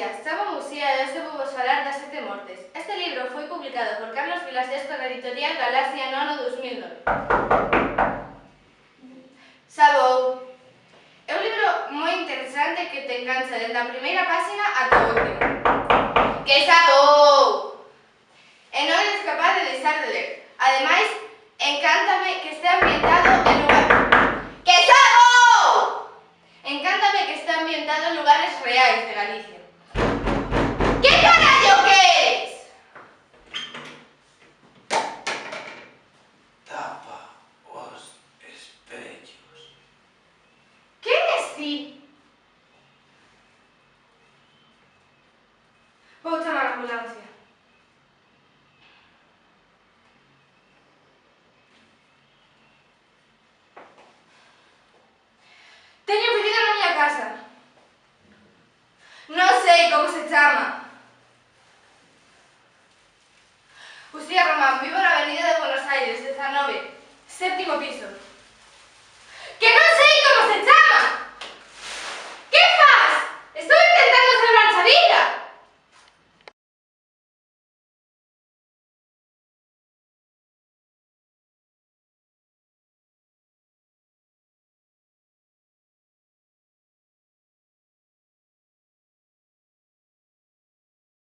días, chamo Musía e hoxe vou vos falar das 7 mortes. Este libro foi publicado por Carlos Vilasés con a editorial Galaxia no ano 2009. Sabou. É un libro moi interesante que te engancha desde a primeira página ata a última. Que sabou! E non eres capaz de deixar de ler. Ademais, encántame que este ambientado en lugar... Que sabou! Encántame que este ambientado en lugares reais de Galicia. Que carallo queres? Tapa os espellos. Quen es ti? Vou chamar a ambulancia. Teño un ferido na miña casa. Non sei como se chama. Lucía Román, vivo na avenida de Buenos Aires, 19, 7º piso.